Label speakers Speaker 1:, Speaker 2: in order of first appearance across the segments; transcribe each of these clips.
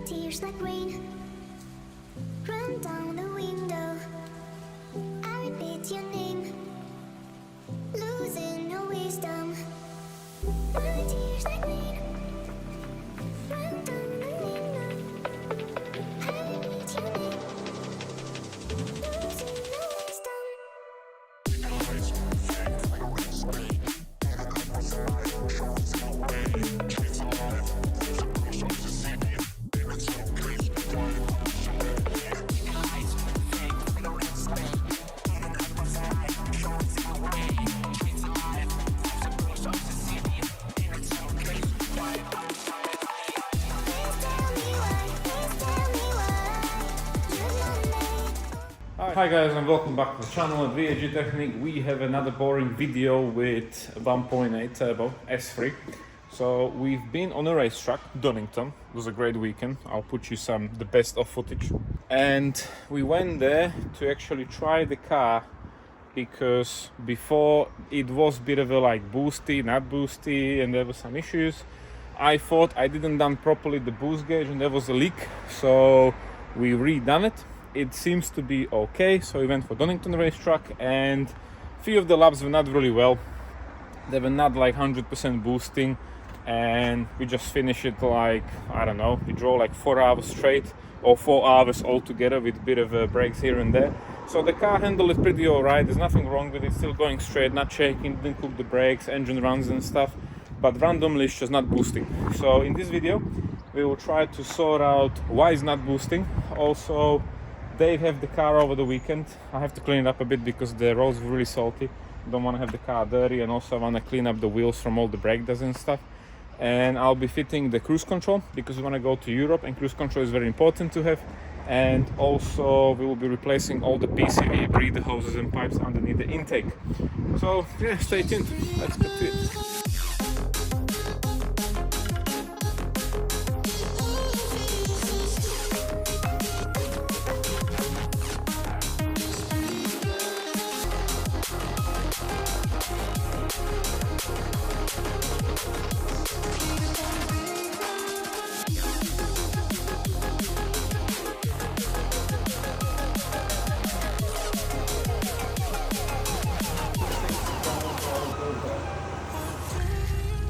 Speaker 1: tears like rain run down the window. I repeat your name, losing your wisdom. My tears like rain run down the window. I repeat your name, losing your wisdom.
Speaker 2: Hi guys, and welcome back to the channel at VAG Technique. We have another boring video with 1.8 turbo S3. So we've been on a racetrack, Donington. It was a great weekend. I'll put you the best of footage. And we went there to actually try the car because before it was a bit of a boosty, not boosty, and there were some issues. I thought I didn't done properly the boost gauge and there was a leak, so we redone it. It seems to be okay, so we went for Donington racetrack, and a few of the laps were not really well. They were not 100% boosting, and we just finished it I don't know, we drove 4 hours straight, or 4 hours altogether with a bit of breaks here and there. So the car handle is pretty alright, there's nothing wrong with it, still going straight, not shaking, didn't cook the brakes, engine runs and stuff, but randomly it's just not boosting. So in this video we will try to sort out why it's not boosting. Also, they have the car over the weekend. I have to clean it up a bit because the roads were really salty. Don't want to have the car dirty, and also I want to clean up the wheels from all the brake dust and stuff. And I'll be fitting the cruise control because we want to go to Europe, and cruise control is very important to have. And also we will be replacing all the PCV breather hoses and pipes underneath the intake. So yeah, stay tuned. Let's get to it.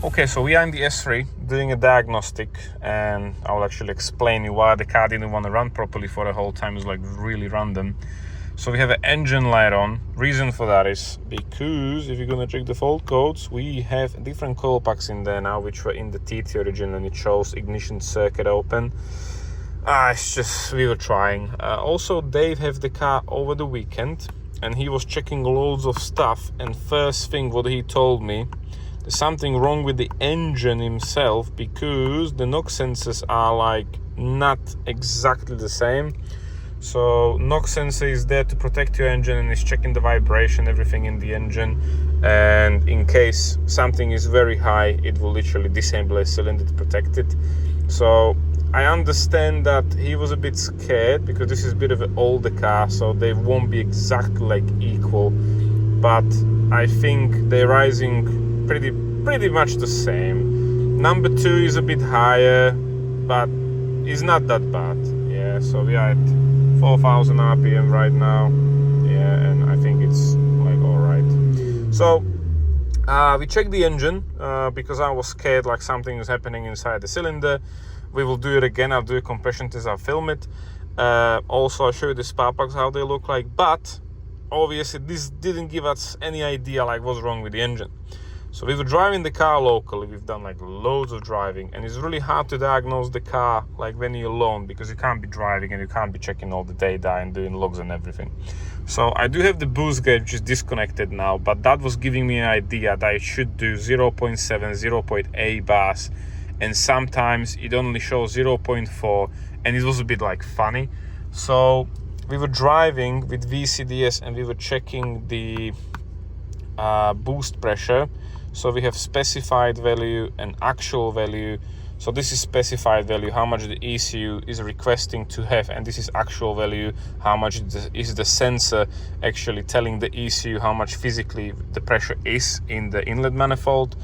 Speaker 2: Okay, so we are in the S3 doing a diagnostic, and I will actually explain you why the car didn't want to run properly for the whole time. It's really random. So we have an engine light on. Reason for that is because if you're gonna check the fault codes, we have different coil packs in there now, which were in the TT origin, and it shows ignition circuit open. It's just, we were trying. Also, Dave have the car over the weekend, and he was checking loads of stuff, and first thing what he told me, there's something wrong with the engine himself because the knock sensors are not exactly the same. So knock sensor is there to protect your engine, and it's checking the vibration, everything in the engine, and in case something is very high, it will literally disable a cylinder to protect it. So I understand that he was a bit scared because this is a bit of an older car, so they won't be exactly equal, but I think they're rising pretty much the same. Number 2 is a bit higher, but it's not that bad. Yeah, so we are at 4,000 RPM right now. Yeah, and I think it's all right. So we checked the engine because I was scared something is happening inside the cylinder. We will do it again. I'll do a compression test, I'll film it. Also, I'll show you the spark plugs, how they look like, but obviously this didn't give us any idea what's wrong with the engine. So we were driving the car locally. We've done loads of driving, and it's really hard to diagnose the car when you're alone, because you can't be driving and you can't be checking all the data and doing logs and everything. So I do have the boost gauge, which is disconnected now, but that was giving me an idea that I should do 0.7, 0.8 bars, and sometimes it only shows 0.4, and it was a bit funny. So we were driving with VCDS and we were checking the boost pressure. So we have specified value and actual value. So this is specified value, how much the ECU is requesting to have, and this is actual value, how much is the sensor actually telling the ECU how much physically the pressure is in the inlet manifold.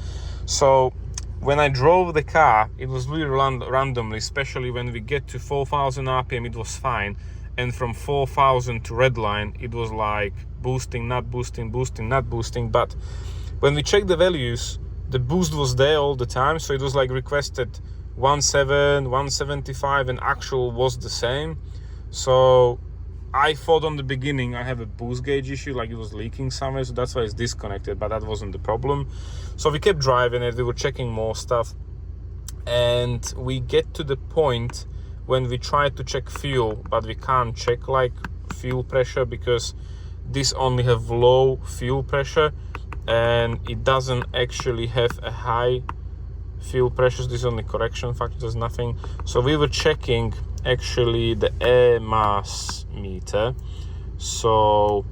Speaker 2: So when I drove the car, it was really randomly, especially when we get to 4,000 RPM, it was fine. And from 4,000 to red line, it was like boosting, not boosting, boosting, not boosting. But when we checked the values, the boost was there all the time. So it was like requested 1.7, 175, and actual was the same. So I thought on the beginning I have a boost gauge issue, like it was leaking somewhere, so that's why it's disconnected, but that wasn't the problem. So we kept driving it, we were checking more stuff, and we get to the point when we try to check fuel, but we can't check like fuel pressure because this only have low fuel pressure and it doesn't actually have a high fuel pressures. This is only correction factor, there's nothing. So we were checking actually the air mass meter. So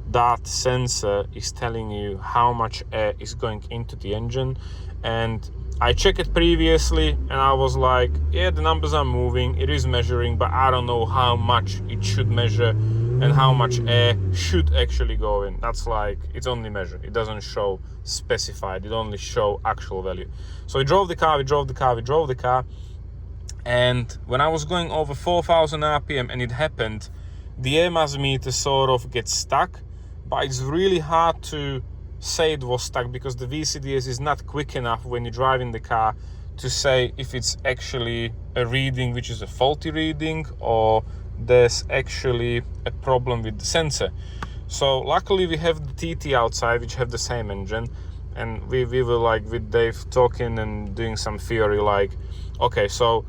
Speaker 2: that sensor is telling you how much air is going into the engine, and I checked it previously and I was like, yeah, the numbers are moving, it is measuring, but I don't know how much it should measure and how much air should actually go in. That's like, it's only measured, it doesn't show specified, it only show actual value. So we drove the car, and when I was going over 4,000 RPM and it happened, the air mass meter sort of gets stuck, but it's really hard to say it was stuck because the VCDS is not quick enough when you're driving the car to say if it's actually a reading which is a faulty reading or there's actually a problem with the sensor. So luckily we have the TT outside which have the same engine, and we were like with Dave talking and doing some theory like, okay, so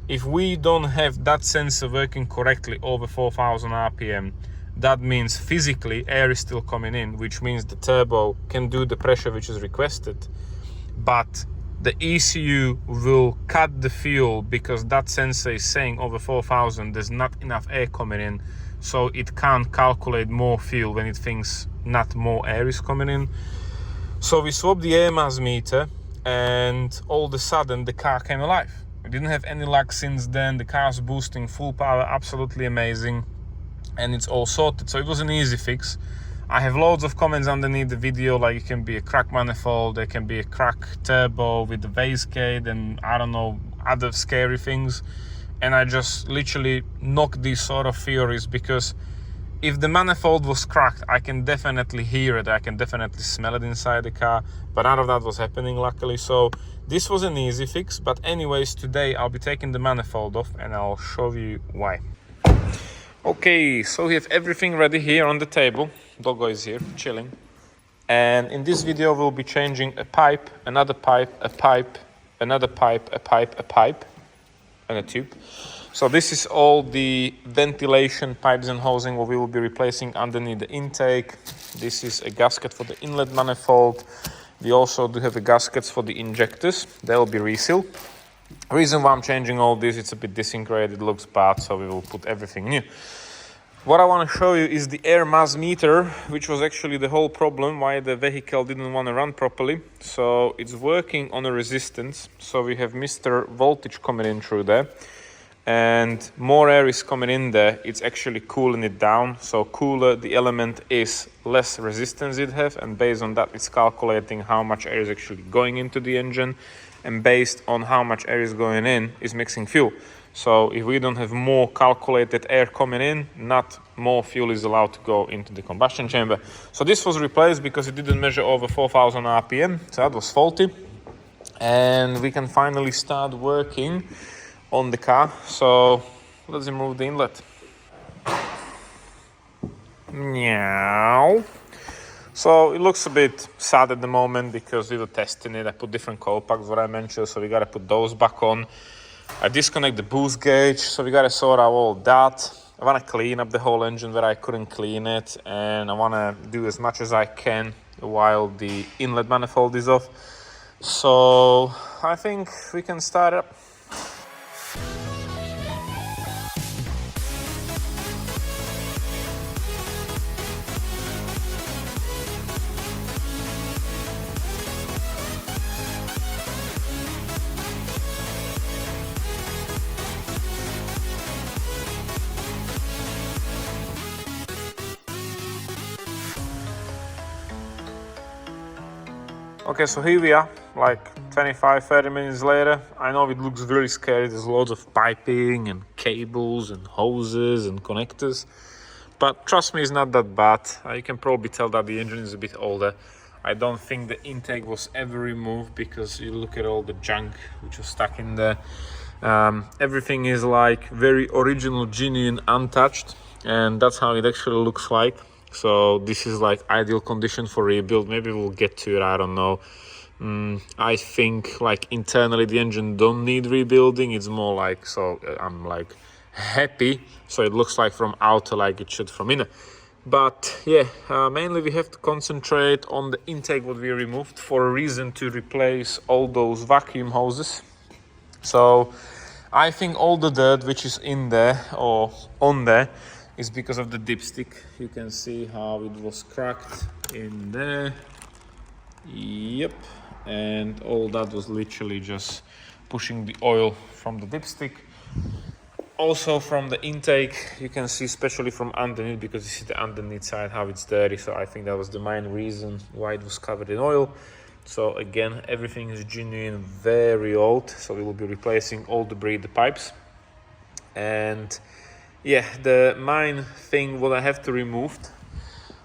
Speaker 2: if we don't have that sensor working correctly over 4,000 RPM, that means physically air is still coming in, which means the turbo can do the pressure which is requested, but the ECU will cut the fuel because that sensor is saying over 4,000 there's not enough air coming in, so it can't calculate more fuel when it thinks not more air is coming in. So we swapped the air mass meter and all of a sudden the car came alive. We didn't have any luck since then. The car's boosting full power, absolutely amazing, and it's all sorted. So it was an easy fix. I have loads of comments underneath the video, like it can be a crack manifold, there can be a crack turbo with the wastegate and I don't know, other scary things. And I just literally knock these sort of theories because if the manifold was cracked, I can definitely hear it, I can definitely smell it inside the car, but none of that was happening luckily. So this was an easy fix, but anyways, today I'll be taking the manifold off and I'll show you why. Okay, so we have everything ready here on the table. Doggo is here, chilling. And in this video we'll be changing a pipe, another pipe, a pipe, another pipe, a pipe, a pipe, and a tube. So this is all the ventilation pipes and hosing what we will be replacing underneath the intake. This is a gasket for the inlet manifold. We also do have the gaskets for the injectors. They'll be resealed. Reason why I'm changing all this, it's a bit disintegrated, it looks bad, so we will put everything new. What I want to show you is the air mass meter, which was actually the whole problem why the vehicle didn't want to run properly. So it's working on a resistance. So we have Mr. Voltage coming in through there, and more air is coming in there. It's actually cooling it down. So cooler the element is, less resistance it have, and based on that it's calculating how much air is actually going into the engine, and based on how much air is going in is mixing fuel. So if we don't have more calculated air coming in, not more fuel is allowed to go into the combustion chamber. So this was replaced because it didn't measure over 4,000 RPM, so that was faulty. And we can finally start working on the car. So let's remove the inlet. Meow. So it looks a bit sad at the moment because we were testing it. I put different cold packs, what I mentioned, so we gotta put those back on. I disconnect the boost gauge, so we gotta sort out all that. I wanna clean up the whole engine where I couldn't clean it, and I wanna do as much as I can while the inlet manifold is off. So I think we can start up. Okay, so here we are, like 25-30 minutes later. I know it looks very scary. There's loads of piping and cables and hoses and connectors. But trust me, it's not that bad. You can probably tell that the engine is a bit older. I don't think the intake was ever removed because you look at all the junk which was stuck in there. Everything is like very original, genuine, untouched. And that's how it actually looks like. So this is like ideal condition for rebuild. Maybe we'll get to it, I don't know. I think like internally the engine don't need rebuilding. It's more like, so I'm like happy. So it looks like from outer like it should from inner. But yeah, mainly we have to concentrate on the intake what we removed for a reason to replace all those vacuum hoses. So I think all the dirt which is in there or on there is because of the dipstick. You can see how it was cracked in there. Yep, and all that was literally just pushing the oil from the dipstick. Also from the intake, you can see especially from underneath, because you see the underneath side how it's dirty. So I think that was the main reason why it was covered in oil. So again, everything is genuine, very old. So we will be replacing all the breather pipes. And yeah, the main thing what I have to remove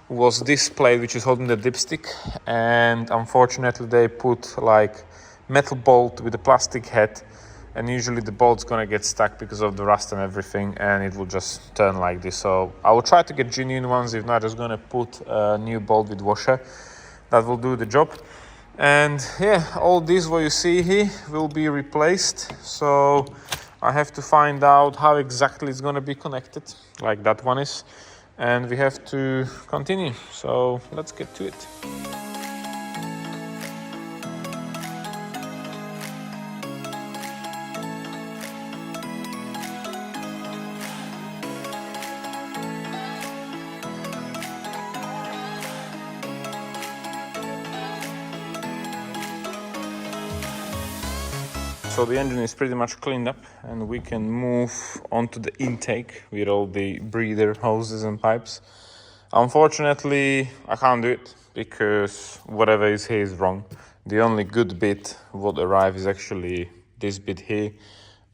Speaker 2: was this plate which is holding the dipstick, and unfortunately they put like metal bolt with a plastic head, and usually the bolt's gonna get stuck because of the rust and everything, and it will just turn like this. So I will try to get genuine ones. If not, just gonna put a new bolt with washer that will do the job. And yeah, all this what you see here will be replaced. So I have to find out how exactly it's going to be connected, like that one is, and we have to continue. So let's get to it. So the engine is pretty much cleaned up, and we can move on to the intake with all the breather hoses and pipes. Unfortunately, I can't do it because whatever is here is wrong. The only good bit what arrive is actually this bit here,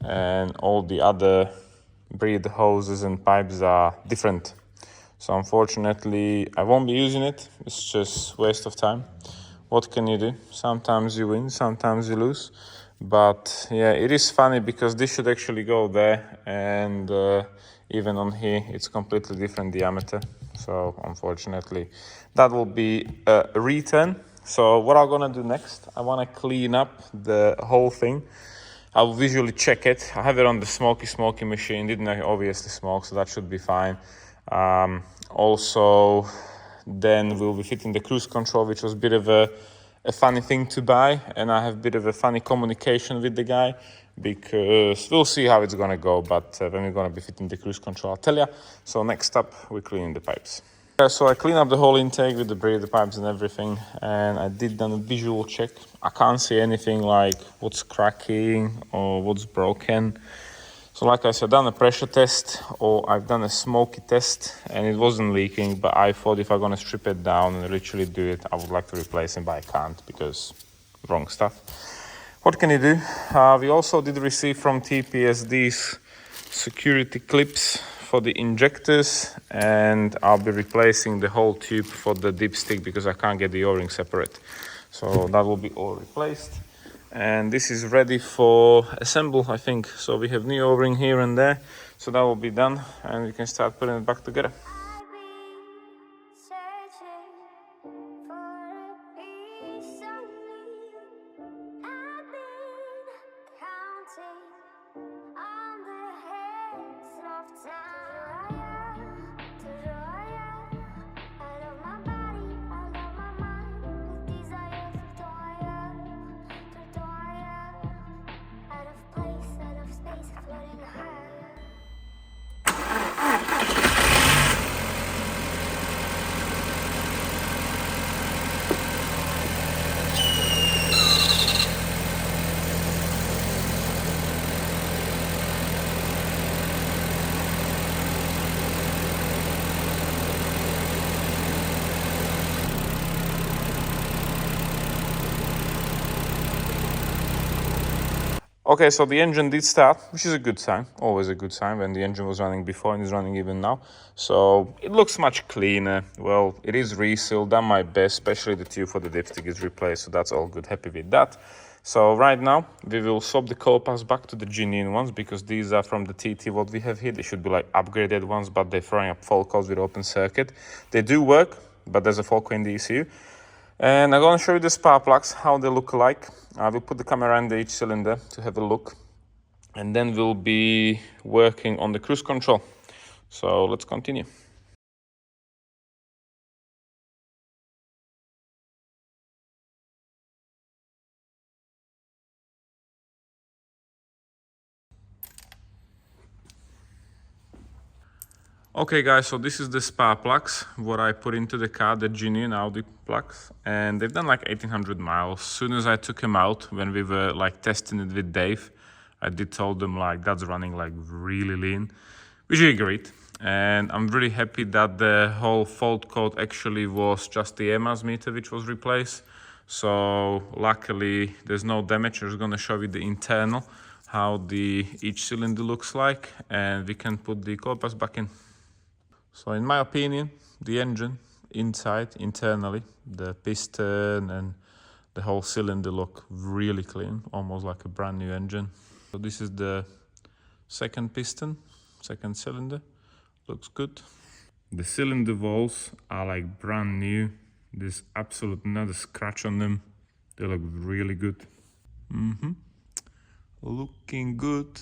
Speaker 2: and all the other breather hoses and pipes are different. So unfortunately, I won't be using it. It's just waste of time. What can you do? Sometimes you win, sometimes you lose. But yeah, it is funny because this should actually go there, and even on here it's completely different diameter. So unfortunately that will be a return. So what I'm gonna do next, I want to clean up the whole thing. I'll visually check it. I have it on the smoky machine. Didn't obviously smoke, so that should be fine. Also then we'll be fitting the cruise control, which was a bit of a funny thing to buy, and I have a bit of a funny communication with the guy because we'll see how it's gonna go. But when we're gonna be fitting the cruise control, I'll tell ya. So next up, we're cleaning the pipes. So I clean up the whole intake with the breather pipes and everything, and I did done a visual check. I can't see anything like what's cracking or what's broken. So like I said, I've done a pressure test, or I've done a smoky test, and it wasn't leaking, but I thought if I'm gonna strip it down and literally do it, I would like to replace it, but I can't because wrong stuff. What can you do? We also did receive from TPS these security clips for the injectors, and I'll be replacing the whole tube for the dipstick because I can't get the O-ring separate. So that will be all replaced. And this is ready for assemble, I think. So we have new O-ring here and there. So that will be done, and we can start putting it back together.
Speaker 1: I've been searching for a piece of me. I've been counting on the heads of time. I love my body, I love my mind, with desire to out of place, out of space, floating high.
Speaker 2: Okay, so the engine did start, which is a good sign, always a good sign when the engine was running before and is running even now. So it looks much cleaner. Well, it is resealed, done my best, especially the tube for the dipstick is replaced, so that's all good, happy with that. So right now we will swap the coal packs back to the genuine ones because these are from the TT what we have here. They should be like upgraded ones, but they're throwing up fault codes with open circuit. They do work, but there's a fault code in the ECU. And I'm going to show you the spark plugs, how they look like. I will put the camera under each cylinder to have a look. And then we'll be working on the cruise control. So let's continue. Okay guys, so this is the spark plugs, what I put into the car, the genuine Audi plugs, and they've done like 1800 miles. As soon as I took them out, when we were like testing it with Dave, I did told them like that's running like really lean, which he agreed. And I'm really happy that the whole fault code actually was just the EMAS meter which was replaced. So luckily there's no damage. I'm just gonna show you the internal, how the each cylinder looks like, and we can put the coil pads back in. So in my opinion, the engine inside, internally, the piston and the whole cylinder look really clean, almost like a brand new engine. So this is the second piston, second cylinder, looks good. The cylinder walls are like brand new. There's absolutely not a scratch on them. They look really good. Looking good.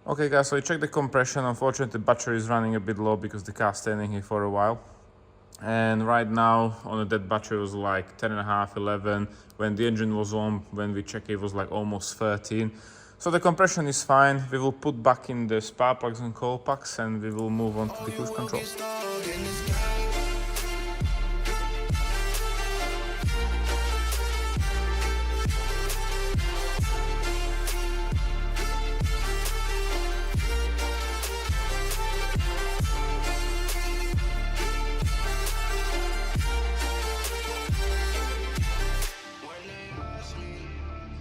Speaker 2: Okay guys, so I checked the compression. Unfortunately the battery is running a bit low because the car's standing here for a while. And right now on the dead battery was like 10.5, 11. When the engine was on, when we checked it was like almost 13. So the compression is fine. We will put back in the spark plugs and coil packs and we will move on to the cruise control.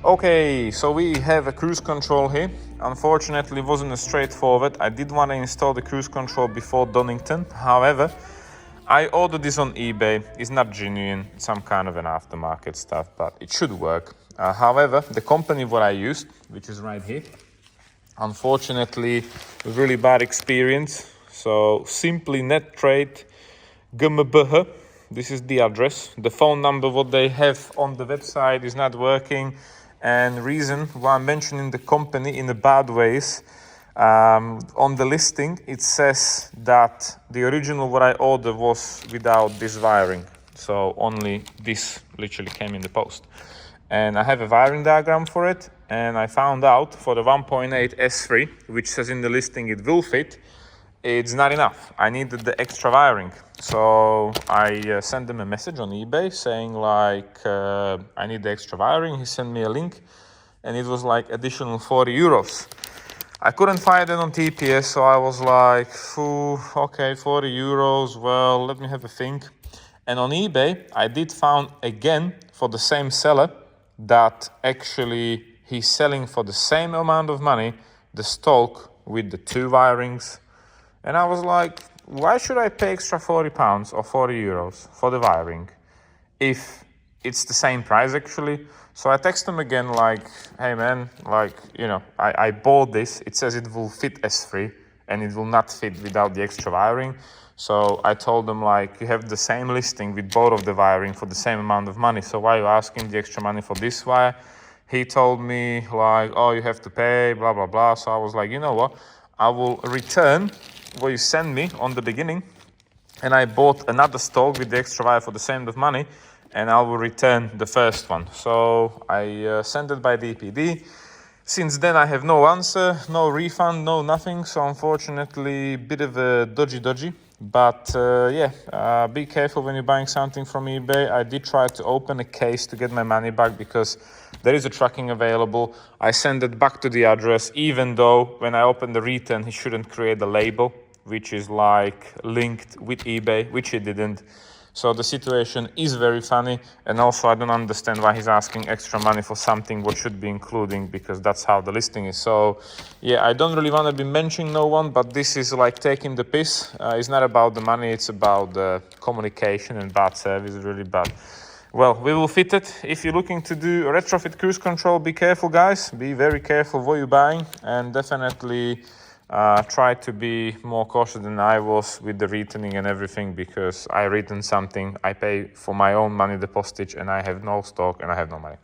Speaker 2: Okay, so we have a cruise control here. Unfortunately, it wasn't as straightforward. I did want to install the cruise control before Donington. However, I ordered this on eBay. It's not genuine, it's some kind of an aftermarket stuff, but it should work. However, the company what I used, which is right here, unfortunately, a really bad experience. So simply net trade GmbH. This is the address. The phone number what they have on the website is not working. And reason why I'm mentioning the company in a bad ways, on the listing it says that the original what I ordered was without this wiring, so only this literally came in the post. And I have a wiring diagram for it, and I found out for the 1.8 S3, which says in the listing it will fit, it's not enough. I needed the extra wiring. So I sent them a message on eBay saying like, I need the extra wiring. He sent me a link and it was like additional 40 euros. I couldn't find it on TPS, so I was like, okay, 40 euros, well, let me have a think. And on eBay, I did found again for the same seller that actually he's selling for the same amount of money, the stock with the two wirings. And I was like, why should I pay extra 40 pounds or 40 euros for the wiring if it's the same price actually? So I text them again like, hey man, like, you know, I bought this. It says it will fit S3 and it will not fit without the extra wiring. So I told them like, you have the same listing with both of the wiring for the same amount of money. So why are you asking the extra money for this wire? He told me like, oh, you have to pay, blah, blah, blah. So I was like, you know what? I will return what you sent me on the beginning, and I bought another stock with the extra wire for the same amount of money, and I will return the first one. So I sent it by DPD. Since then I have no answer, no refund, no nothing. So unfortunately, bit of a dodgy. But be careful when you're buying something from eBay. I did try to open a case to get my money back because there is a tracking available. I send it back to the address, even though when I open the return, he shouldn't create a label, which is like linked with eBay, which he didn't. So the situation is very funny, and also I don't understand why he's asking extra money for something what should be including, because that's how the listing is. So yeah, I don't really want to be mentioning no one, but this is like taking the piss. It's not about the money, it's about the communication, and bad service is really bad. Well, we will fit it. If you're looking to do a retrofit cruise control, be careful, guys. Be very careful what you're buying, and definitely try to be more cautious than I was with the returning and everything, because I return something, I pay for my own money the postage, and I have no stock and I have no money.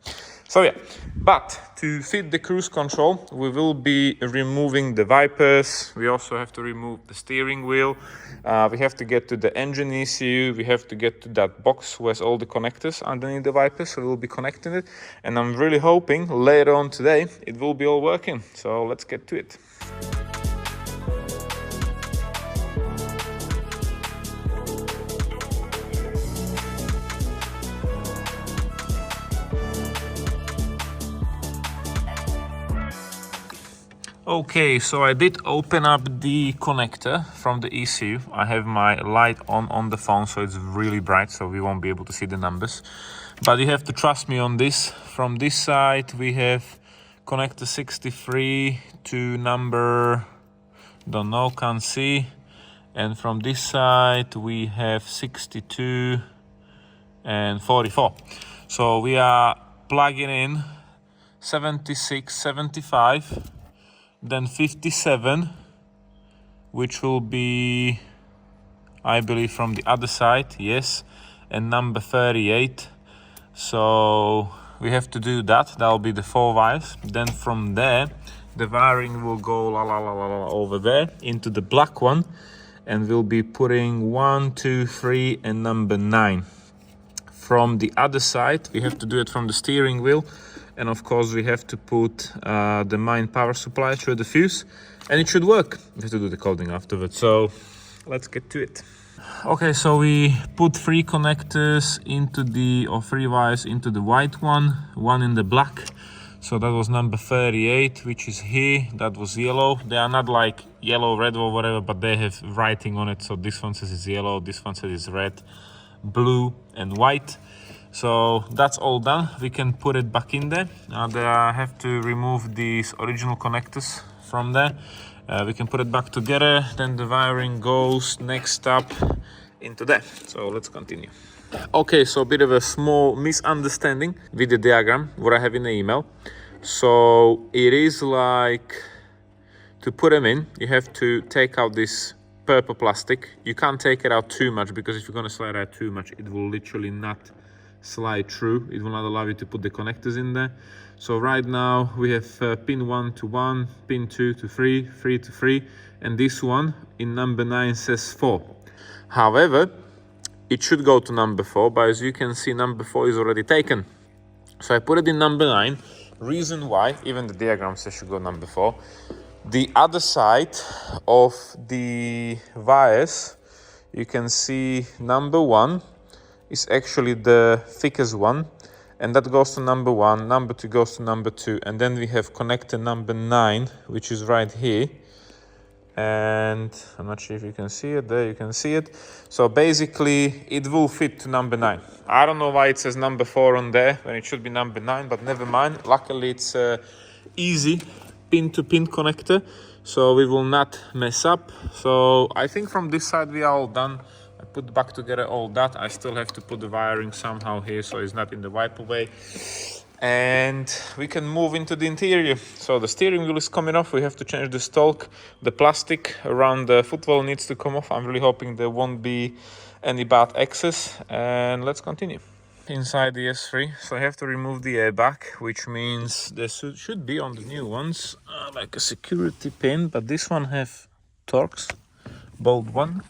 Speaker 2: So yeah, but to fit the cruise control, we will be removing the wipers. We also have to remove the steering wheel. We have to get to the engine ECU. We have to get to that box where all the connectors underneath the wipers. So we'll be connecting it. And I'm really hoping later on today, it will be all working. So let's get to it. Okay, so I did open up the connector from the ECU. I have my light on the phone, so it's really bright, so we won't be able to see the numbers. But you have to trust me on this. From this side, we have connector 63 to number, don't know, can't see. And from this side, we have 62 and 44. So we are plugging in 76, 75. Then 57, which will be, I believe, from the other side, yes, and number 38. So we have to do that. That'll be the 4 wires. Then from there, the wiring will go over there into the black one, and we'll be putting 1, 2, 3, and number 9. From the other side, we have to do it from the steering wheel. And of course, we have to put the main power supply through the fuse, and it should work. We have to do the coding afterwards, so let's get to it. Okay, so we put 3 connectors into the, or 3 wires into the white one in the black. So that was number 38, which is here. That was yellow. They are not like yellow, red or whatever, but they have writing on it. So this one says it's yellow, this one says it's red, blue and white. So that's all done. We can put it back in there. I have to remove these original connectors from there. We can put it back together. Then the wiring goes next up into there. So let's continue. Okay, so a bit of a small misunderstanding with the diagram, what I have in the email. So it is like, to put them in, you have to take out this purple plastic. You can't take it out too much, because if you're going to slide out too much, it will literally not slide through. It will not allow you to put the connectors in there. So right now we have pin 1 to 1, pin 2 to 3, 3 to 3, and this one in number 9 says 4. However, it should go to number 4, but as you can see, number 4 is already taken. So I put it in number 9. Reason why, even the diagram says should go number 4. The other side of the wires, you can see number 1 is actually the thickest one, and that goes to number 1, number 2 goes to number 2, and then we have connector number 9, which is right here, and I'm not sure if you can see it. There you can see it. So basically it will fit to number 9. I don't know why it says number 4 on there when it should be number 9, but never mind. Luckily it's easy pin to pin connector, so we will not mess up. So I think from this side we are all done. I put back together all that. I still have to put the wiring somehow here so it's not in the wiper way. And we can move into the interior. So the steering wheel is coming off. We have to change the stalk. The plastic around the footwell needs to come off. I'm really hoping there won't be any bad excess. And let's continue. Inside the S3, so I have to remove the airbag, which means there should be on the new ones like a security pin, but this one have Torx bolt 1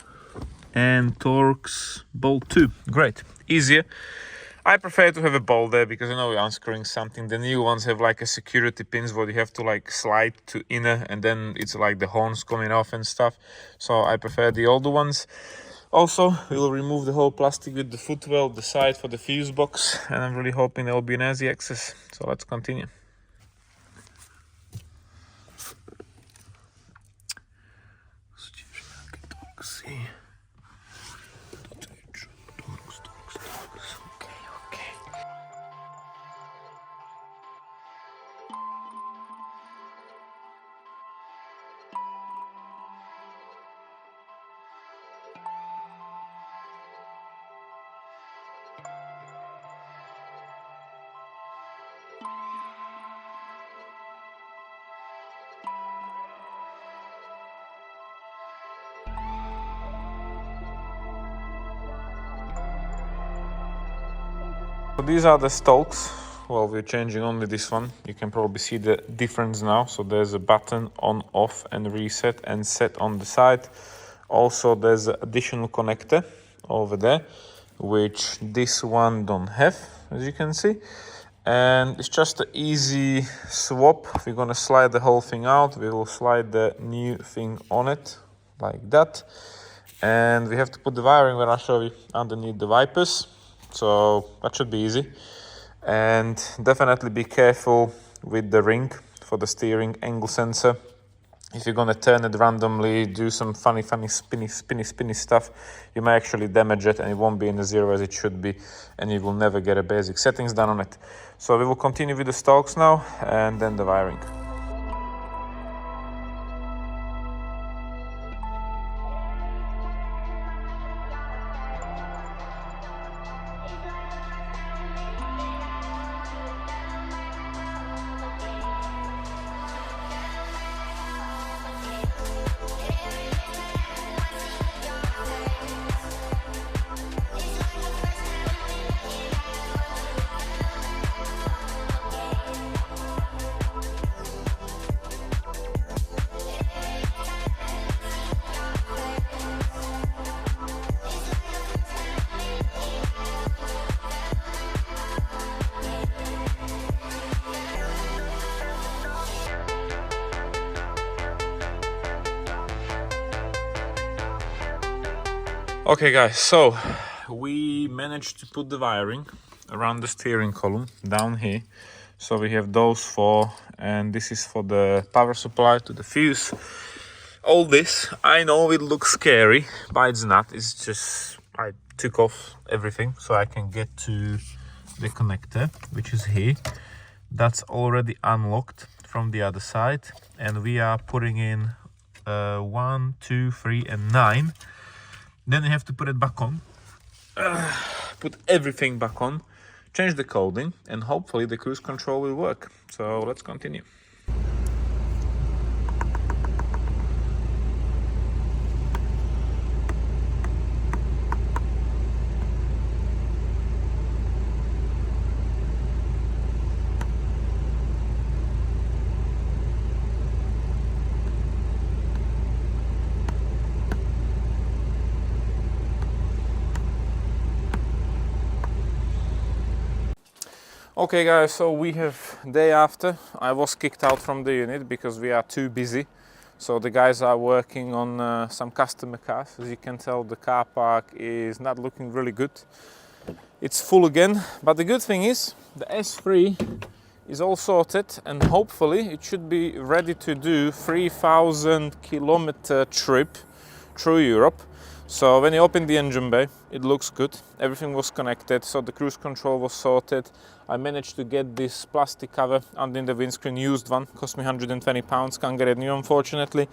Speaker 2: and Torx bolt 2. Great, easier. I prefer to have a ball there because I know we're unscrewing something. The new ones have like a security pins where you have to like slide to inner, and then it's like the horns coming off and stuff. So I prefer the older ones. Also, we'll remove the whole plastic with the footwell, the side for the fuse box, and I'm really hoping there will be an easy access. So let's continue. So these are the stalks. Well, we're changing only this one. You can probably see the difference now. So there's a button on, off, and reset and set on the side. Also, there's an additional connector over there, which this one don't have, as you can see. And it's just an easy swap. We're gonna slide the whole thing out. We will slide the new thing on it like that. And we have to put the wiring where I show you underneath the wipers. So that should be easy. And definitely be careful with the ring for the steering angle sensor. If you're gonna turn it randomly, do some funny spinny stuff, you may actually damage it and it won't be in the zero as it should be, and you will never get a basic settings done on it. So we will continue with the stalks now and then the wiring. Okay guys, so we managed to put the wiring around the steering column down here. So we have those four, and this is for the power supply to the fuse. All this, I know it looks scary, but it's not. It's just, I took off everything so I can get to the connector, which is here. That's already unlocked from the other side, and we are putting in 1, 2, 3, and 9. Then you have to put it back on, put everything back on, change the coding, and hopefully the cruise control will work. So let's continue. Okay guys, so we have day after. I was kicked out from the unit because we are too busy. So the guys are working on some customer cars. As you can tell, the car park is not looking really good. It's full again, but the good thing is the S3 is all sorted, and hopefully it should be ready to do 3,000 kilometer trip through Europe. So when you open the engine bay, it looks good. Everything was connected, so the cruise control was sorted. I managed to get this plastic cover underneath the windscreen, used one, cost me £120, can't get it new unfortunately.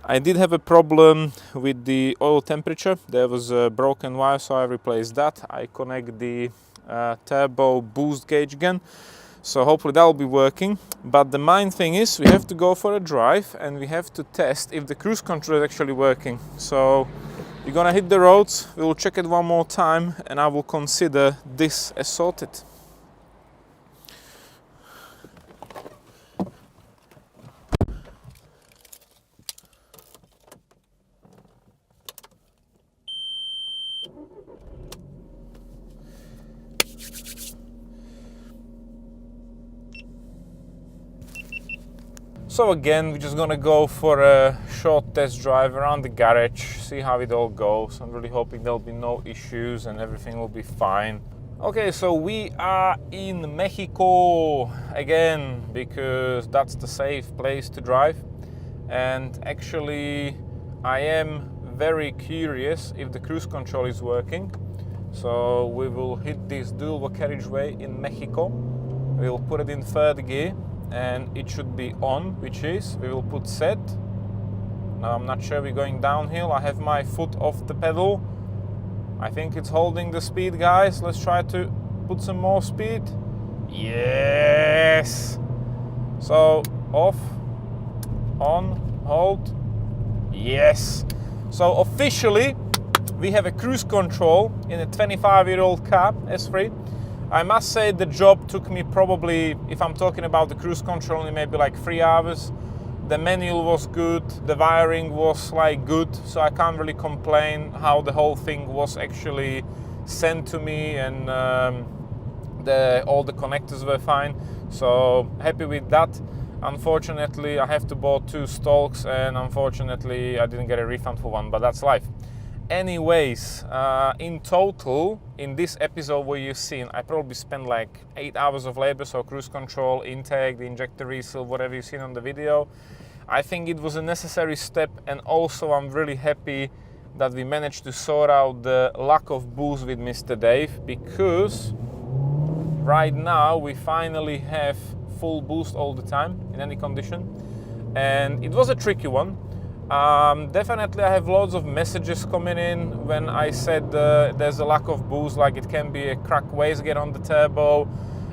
Speaker 2: I did have a problem with the oil temperature. There was a broken wire, so I replaced that. I connect the turbo boost gauge again, so hopefully that will be working. But the main thing is we have to go for a drive and we have to test if the cruise control is actually working. So we're gonna hit the roads, we will check it one more time, and I will consider this as sorted. So again, we're just gonna go for a short test drive around the garage, see how it all goes. I'm really hoping there'll be no issues and everything will be fine. Okay, so we are in Mexico again because that's the safe place to drive. And actually, I am very curious if the cruise control is working. So we will hit this dual carriageway in Mexico. We'll put it in third gear and it should be on, which is, we will put set. Now I'm not sure we're going downhill. I have my foot off the pedal. I think it's holding the speed, guys. Let's try to put some more speed. Yes! So off, on, hold. Yes! So officially, we have a cruise control in a 25-year-old car, S3. I must say the job took me probably, if I'm talking about the cruise control, only maybe like 3 hours. The manual was good, the wiring was like good, so I can't really complain how the whole thing was actually sent to me, and all the connectors were fine. So happy with that. Unfortunately, I have to buy 2 stalks, and unfortunately I didn't get a refund for one, but that's life. Anyways, in total, in this episode what you've seen, I probably spent like 8 hours of labor, so cruise control, intake, the injector reseal, whatever you've seen on the video. I think it was a necessary step, and also I'm really happy that we managed to sort out the lack of boost with Mr. Dave, because right now we finally have full boost all the time in any condition, and it was a tricky one. Definitely I have loads of messages coming in when I said there's a lack of boost, like it can be a crack wastegate on the turbo,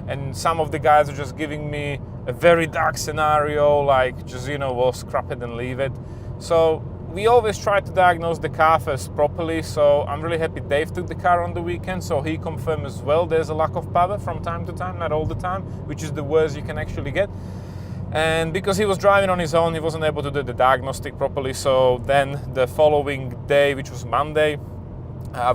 Speaker 2: and some of the guys are just giving me a very dark scenario, like just, you know, well, scrap it and leave it. So we always try to diagnose the car first properly, so I'm really happy Dave took the car on the weekend, so he confirmed as well there's a lack of power from time to time, not all the time, which is the worst you can actually get. And because he was driving on his own, he wasn't able to do the diagnostic properly. So then the following day, which was Monday,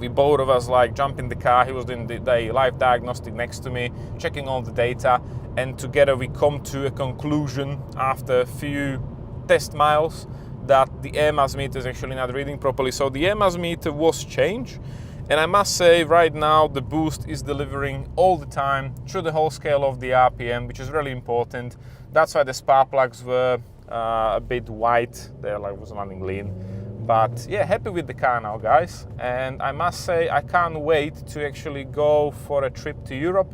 Speaker 2: we both of us like jumped in the car. He was doing the live diagnostic next to me, checking all the data, and together we come to a conclusion after a few test miles that the air mass meter is actually not reading properly. So the air mass meter was changed, and I must say right now the boost is delivering all the time through the whole scale of the RPM, which is really important. That's why the spark plugs were a bit white. There, like, was running lean. But yeah, happy with the car now, guys. And I must say I can't wait to actually go for a trip to Europe,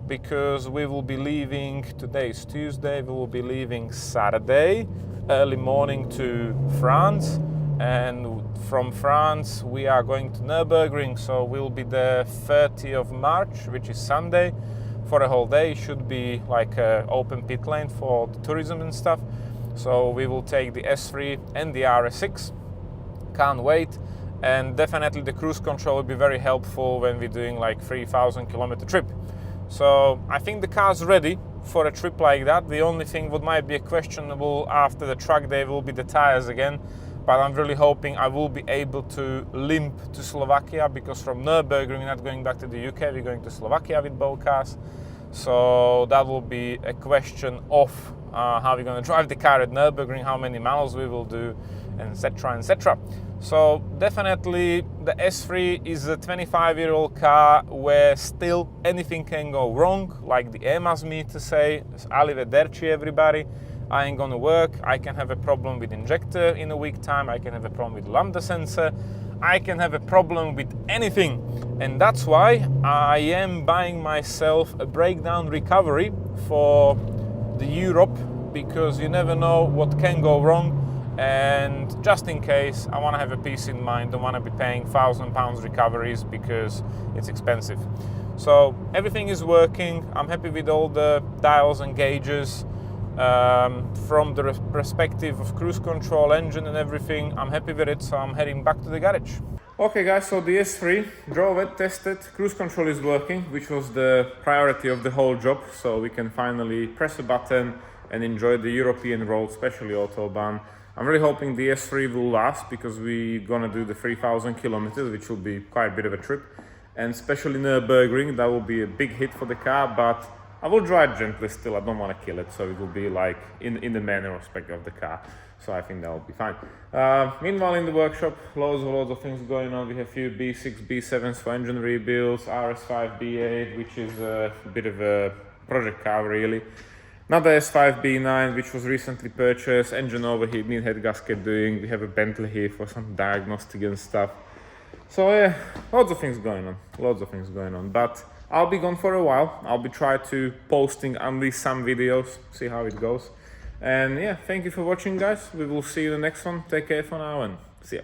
Speaker 2: because we will be leaving, today is Tuesday, we will be leaving Saturday early morning to France, and from France we are going to Nürburgring, so we'll be there 30th of March, which is Sunday, for a whole day. It should be like an open pit lane for the tourism and stuff. So we will take the S3 and the RS6. Can't wait. And definitely the cruise control will be very helpful when we're doing like 3,000 kilometer trip. So I think the car's ready for a trip like that. The only thing what might be questionable after the track day will be the tires again. But I'm really hoping I will be able to limp to Slovakia, because from Nürburgring we're not going back to the UK, we're going to Slovakia with both cars. So that will be a question of how we're going to drive the car at Nürburgring, how many miles we will do, etc, etc. So definitely the S3 is a 25-year-old car where still anything can go wrong, like the air mass meter say, arrivederci everybody. I ain't gonna work, I can have a problem with injector in a week time, I can have a problem with lambda sensor, I can have a problem with anything. And that's why I am buying myself a breakdown recovery for the Europe, because you never know what can go wrong. And just in case, I want to have a peace in mind, don't want to be paying £1,000 recoveries because it's expensive. So everything is working, I'm happy with all the dials and gauges. From the perspective of cruise control, engine and everything, I'm happy with it, so I'm heading back to the garage. Okay guys, so the S3, drove it, tested, cruise control is working, which was the priority of the whole job, so we can finally press a button and enjoy the European road, especially Autobahn. I'm really hoping the S3 will last, because we're gonna do the 3,000 kilometers, which will be quite a bit of a trip, and especially Nürburgring, that will be a big hit for the car. But I will drive gently still. I don't want to kill it, so it will be like in the manual aspect of the car. So I think that will be fine. Meanwhile, in the workshop, loads of things going on. We have a few B6, B7s for engine rebuilds, RS5, B8, which is a bit of a project car really. Another S5 B9, which was recently purchased. Engine overheat, need head gasket doing. We have a Bentley here for some diagnostic and stuff. So yeah, loads of things going on. But I'll be gone for a while. I'll be trying to posting at least some videos, see how it goes. And yeah, thank you for watching, guys. We will see you in the next one. Take care for now and see ya.